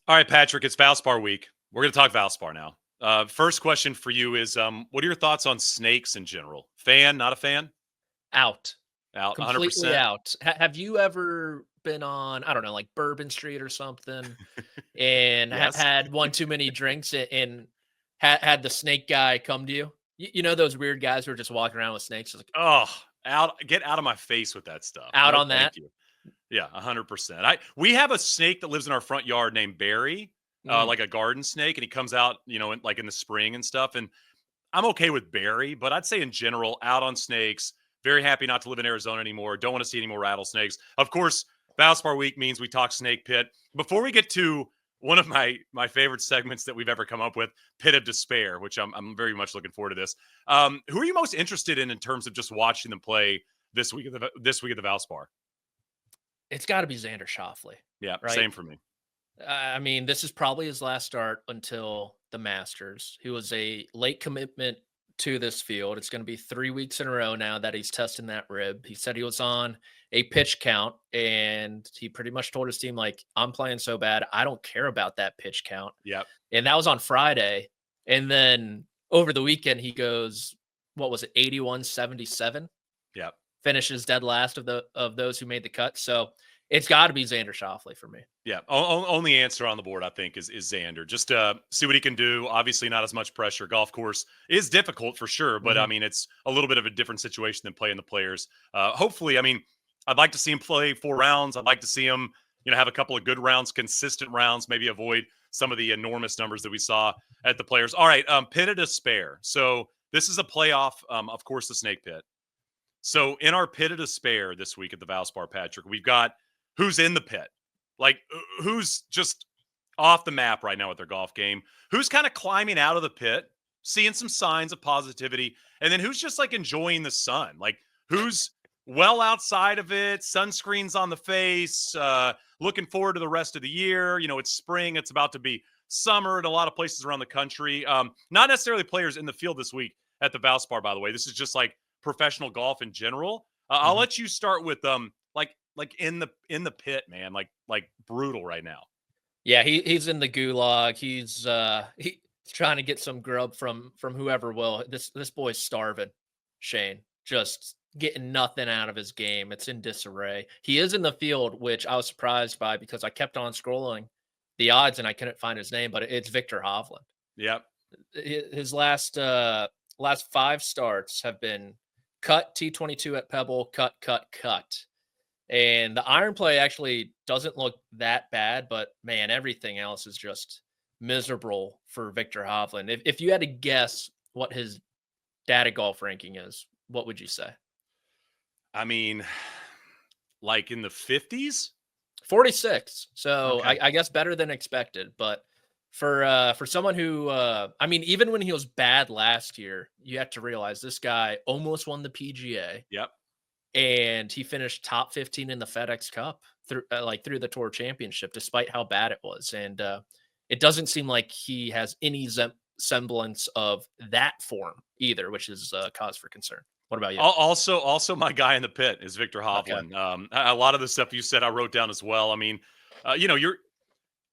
All right, Patrick, it's Valspar week. We're going to talk Valspar now. First question for you is, what are your thoughts on snakes in general? Fan, not a fan? Out. Out, Completely 100%? out. Have you ever been on, I don't know, like Bourbon Street or something and Yes. had one too many drinks and had the snake guy come to you? You know those weird guys who are just walking around with snakes? Just like, Oh, get out of my face with that stuff. out No, on thank that? you. Yeah, 100%. We have a snake that lives in our front yard named Barry, Mm. like a garden snake, and he comes out, in the spring and stuff. And I'm okay with Barry, but I'd say in general, out on snakes. Very happy not to live in Arizona anymore. Don't want to see any more rattlesnakes. Of course, Valspar Week means we talk snake pit. Before we get to one of my favorite segments that we've ever come up with, Pit of Despair, which I'm very much looking forward to this. Who are you most interested in terms of just watching them play this week at the Valspar? It's got to be Xander Schauffele, Yeah, right? same for me. I mean, this is probably his last start until the Masters. He was a late commitment to this field. It's going to be 3 weeks in a row now that he's testing that rib. He said he was on a pitch count, and he pretty much told his team, like, I'm playing so bad, I don't care about that pitch count. Yep. And that was on Friday. And then over the weekend, he goes, what was it, 81-77? Yep. Finishes dead last of those who made the cut. So it's got to be Xander Schauffele for me. Yeah. Only answer on the board, I think, is Xander. Just see what he can do. Obviously, not as much pressure. Golf course is difficult for sure, but I mean, it's a little bit of a different situation than playing the players. Hopefully, I mean, I'd like to see him play 4 rounds. I'd like to see him, have a couple of good rounds, consistent rounds, maybe avoid some of the enormous numbers that we saw at the players. All right. Pit of Despair. So this is a playoff, of course, the Snake Pit. So in our Pit of Despair this week at the Valspar, Patrick, we've got who's in the pit. Like, who's just off the map right now with their golf game? Who's kind of climbing out of the pit, seeing some signs of positivity, and then who's just like enjoying the sun? Like, who's well outside of it, sunscreen's on the face, looking forward to the rest of the year. It's spring, it's about to be summer in a lot of places around the country. Not necessarily players in the field this week at the Valspar, by the way. This is just like professional golf in general. I'll let you start with like in the pit, man, like brutal right now. Yeah, he's in the gulag. He's trying to get some grub from whoever will. This boy's starving, Shane. Just getting nothing out of his game. It's in disarray. He is in the field, which I was surprised by because I kept on scrolling the odds and I couldn't find his name, but it's Viktor Hovland. Yep. His last 5 starts have been cut T22 at Pebble, cut. And the iron play actually doesn't look that bad, but man, everything else is just miserable for Viktor Hovland. If you had to guess what his data golf ranking is, what would you say? I mean, like in the 50s? 46. So Okay. I guess better than expected. But for someone who, I mean, even when he was bad last year, you have to realize this guy almost won the PGA. Yep. And he finished top 15 in the FedEx Cup through the Tour Championship, despite how bad it was. And it doesn't seem like he has any semblance of that form either, which is cause for concern. What about you? Also, my guy in the pit is Viktor Hovland. Okay. A lot of the stuff you said, I wrote down as well. I mean,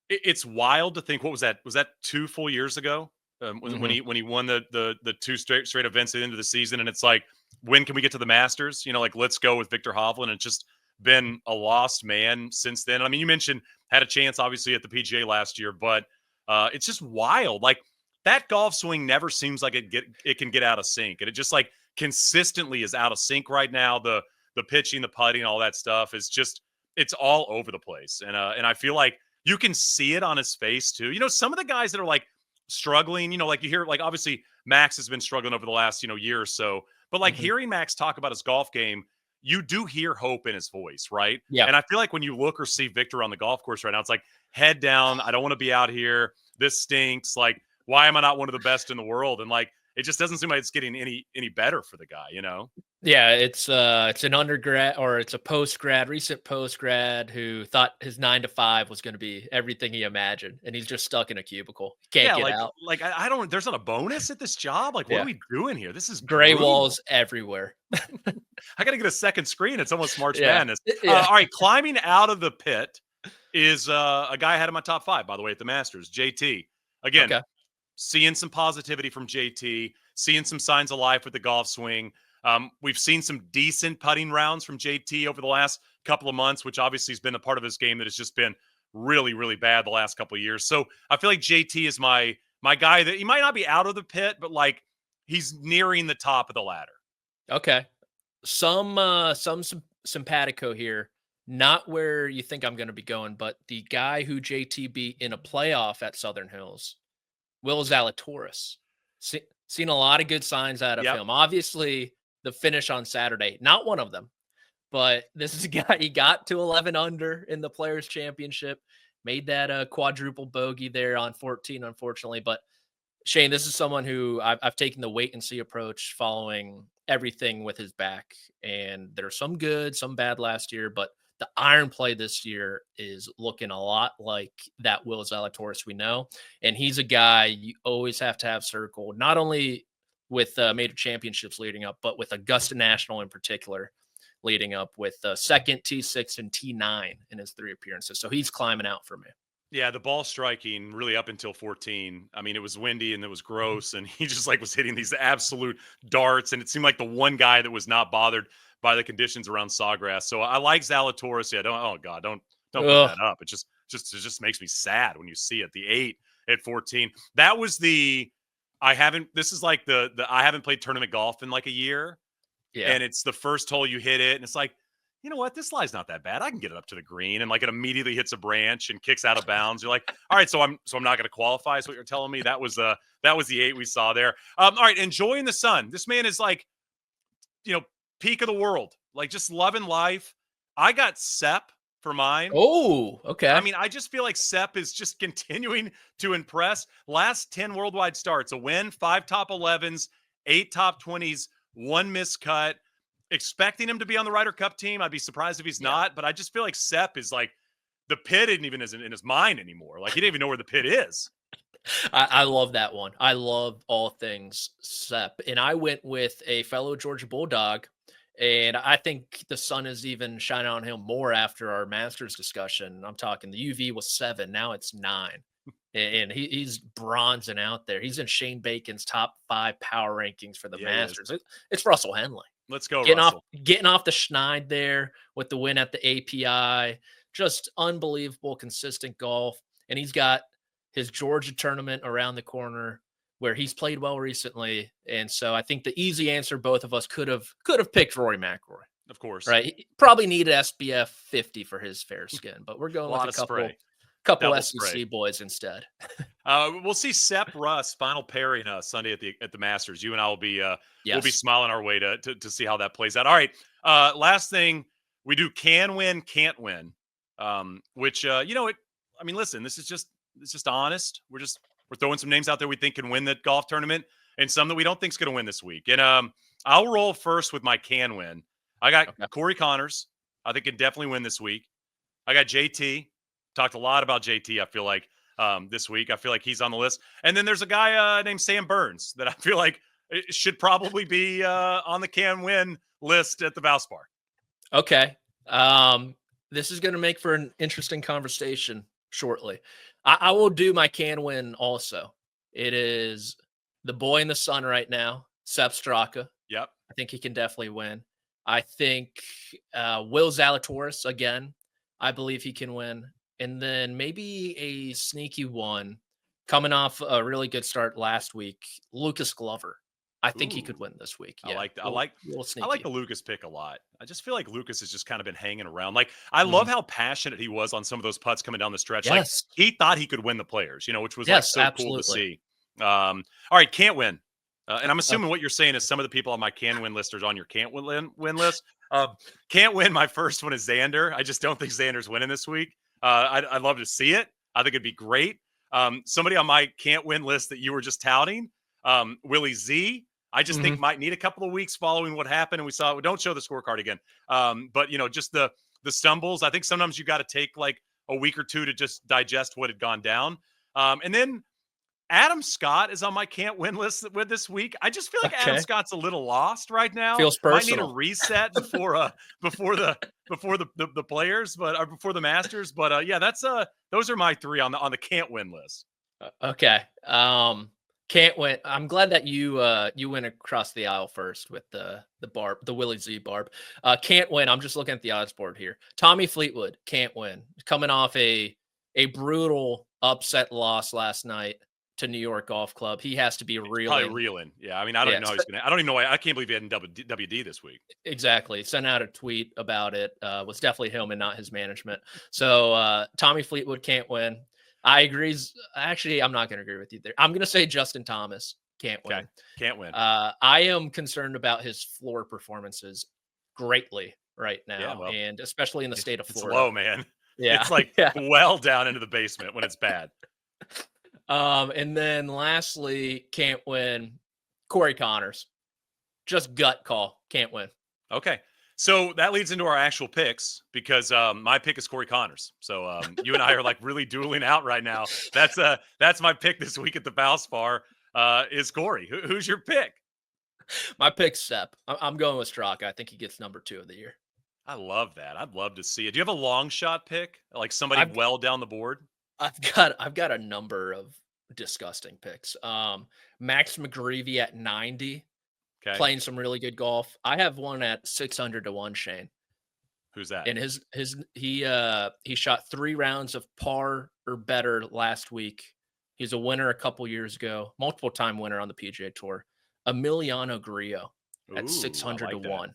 it's wild to think. What was that? Was that 2 full years ago when he won the 2 straight events into the season? And it's like, when can we get to the Masters? Like, let's go with Viktor Hovland. It's just been a lost man since then. I mean, you mentioned had a chance, obviously, at the PGA last year, but it's just wild. Like, that golf swing never seems like it can get out of sync. And it just, like, consistently is out of sync right now. The pitching, the putting, all that stuff is just, it's all over the place. And I feel like you can see it on his face, too. Some of the guys that are, like, struggling, like you hear, like, obviously, Max has been struggling over the last, year or so. But like hearing Max talk about his golf game, you do hear hope in his voice, right? Yeah. And I feel like when you look or see Viktor on the golf course right now, it's like, head down. I don't want to be out here. This stinks. Like, why am I not one of the best in the world? And like, it just doesn't seem like it's getting any better for the guy, Yeah, it's an undergrad or it's a recent post grad who thought his 9 to 5 was going to be everything he imagined, and he's just stuck in a cubicle. Can't get out. Like I don't. There's not a bonus at this job. Like, what Yeah. are we doing here? This is Gray brutal. walls everywhere. I got to get a second screen. It's almost March Yeah. Madness. Yeah. All right, climbing out of the pit is a guy I had in my top 5, by the way, at the Masters, JT. Again, Okay. seeing some positivity from JT, seeing some signs of life with the golf swing. We've seen some decent putting rounds from JT over the last couple of months, which obviously has been a part of his game that has just been really, really bad the last couple of years. So I feel like JT is my guy that he might not be out of the pit, but like he's nearing the top of the ladder. Okay. Some simpatico here. Not where you think I'm going to be going, but the guy who JT beat in a playoff at Southern Hills, Will Zalatoris. Seen a lot of good signs out of Yep. him. Obviously, the finish on Saturday, not one of them, but this is a guy, he got to 11 under in the Players Championship, made that quadruple bogey there on 14, unfortunately. But Shane, this is someone who I've taken the wait and see approach following everything with his back. And there's some good, some bad last year, but the iron play this year is looking a lot like that Will Zalatoris we know. And he's a guy you always have to have circled, not only with major championships leading up, but with Augusta National in particular leading up with second, T6, and T9 in his 3 appearances. So he's climbing out for me. Yeah, the ball striking really up until 14. I mean, it was windy and it was gross, and he just like was hitting these absolute darts. And it seemed like the one guy that was not bothered by the conditions around Sawgrass. So I like Zalatoris. Yeah, don't put that up. It just makes me sad when you see it. The 8 at 14. That was this is like the I haven't played tournament golf in like a year. Yeah. And it's the first hole you hit it, and it's like, you know what? This lie's not that bad. I can get it up to the green, and like it immediately hits a branch and kicks out of bounds. You're like, all right, so I'm not going to qualify. Is what you're telling me? That was the 8 we saw there. All right, enjoying the sun. This man is like, peak of the world, like just loving life. I got Sepp for mine. Oh, okay. I mean, I just feel like Sepp is just continuing to impress. Last 10 worldwide starts, a win, 5 top 11s, 8 top 20s, 1 miscut. Expecting him to be on the Ryder Cup team. I'd be surprised if he's not, but I just feel like Sepp is like the pit isn't even in his mind anymore. Like he didn't even know where the pit is. I love that one. I love all things Sepp. And I went with a fellow Georgia Bulldog, and I think the sun is even shining on him more after our Masters discussion. I'm talking the UV was 7, now it's 9. And he's bronzing out there. He's in Shane Bacon's top 5 power rankings for the Masters. It's Russell Henley. Let's go, Russell. Russell. Getting off the schneid there with the win at the API. Just unbelievable, consistent golf. And he's got his Georgia tournament around the corner where he's played well recently. And so I think the easy answer both of us could have picked Rory McIlroy. Of course. Right? He probably needed SPF 50 for his fair skin, but we're going with a couple SEC spray. Boys instead. We'll see Sepp Russ final pairing Sunday at the Masters. You and I will be we'll be smiling our way to see how that plays out. All right. Last thing we do, can win, can't win. Which I mean, listen, this is just honest. We're throwing some names out there we think can win the golf tournament, and some that we don't think is going to win this week. And I'll roll first with my can win. I got Corey Connors. I think can definitely win this week. I got JT. Talked a lot about JT, I feel like, this week. I feel like he's on the list. And then there's a guy named Sam Burns that I feel like should probably be on the can win list at the Valspar. Okay. This is going to make for an interesting conversation shortly. I will do my can win also. It is the boy in the sun right now, Sepp Straka. Yep. I think he can definitely win. I think Will Zalatoris, again, I believe he can win. And then maybe a sneaky one coming off a really good start last week, Lucas Glover. I think he could win this week. Yeah, I like the Lucas pick a lot. I just feel like Lucas has just kind of been hanging around. Like I love how passionate he was on some of those putts coming down the stretch. Yes. Like he thought he could win the Players, which was like so cool to see. All right, can't win. And I'm assuming what you're saying is some of the people on my can win list are on your can't win list. Can't win. My first one is Xander. I just don't think Xander's winning this week. I'd love to see it. I think it'd be great. Somebody on my can't win list that you were just touting, Willie Z. I just think might need a couple of weeks following what happened. And we saw, don't show the scorecard again. But just the stumbles. I think sometimes you got to take like a week or two to just digest what had gone down. And then Adam Scott is on my can't win list with this week. I just feel like Adam Okay. Scott's a little lost right now. Feels Might need a personal. reset before the players, but before the Masters. But yeah, that's those are my three on the can't win list. Okay. Can't win. I'm glad that you went across the aisle first with the Willie Z barb. Can't win. I'm just looking at the odds board here. Tommy Fleetwood can't win. Coming off a brutal upset loss last night to New York Golf Club. He has to be reeling. Probably reeling. Yeah. I mean, I don't even know how he's gonna. I don't even know why. I can't believe he hadn't WD this week. Exactly. Sent out a tweet about it. Was definitely him and not his management. So Tommy Fleetwood can't win. I agree. Actually, I'm not going to agree with you there. I'm going to say Justin Thomas can't win. Okay. Can't win. I am concerned about his floor performances greatly right now, and especially in the state of Florida. It's low, man. Yeah. It's like well down into the basement when it's bad. And then lastly, can't win. Corey Connors. Just gut call. Can't win. Okay. So that leads into our actual picks because my pick is Corey Connors. So you and I are like really dueling out right now. That's my pick this week at the Valspar is Corey. Who's your pick? My pick's Sepp. I'm going with Straka. I think he gets number 2 of the year. I love that. I'd love to see it. Do you have a long shot pick? Like somebody well down the board? I've got a number of disgusting picks. Max McGreevy at 90. Okay. Playing some really good golf. I have one at 600 to 1, Shane. Who's that? And he shot 3 rounds of par or better last week. He's a winner a couple years ago, multiple time winner on the PGA Tour. Emiliano Grillo at 600 to 1.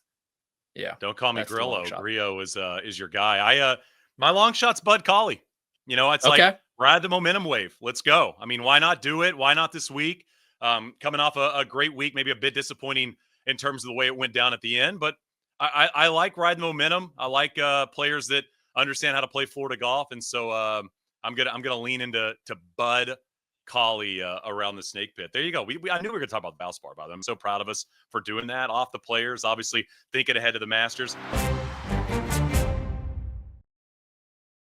Yeah. Don't call me Grillo. Grillo is your guy. My long shot's Bud Cauley. You know, it's like ride the momentum wave. Let's go. I mean, why not do it? Why not this week? Coming off a great week, maybe a bit disappointing in terms of the way it went down at the end, but I like riding momentum. I like players that understand how to play Florida golf, and so I'm gonna lean into Bud Cauley around the snake pit. There you go. I knew we were gonna talk about Valspar. By the way, I'm so proud of us for doing that. Off the players, obviously thinking ahead of the Masters.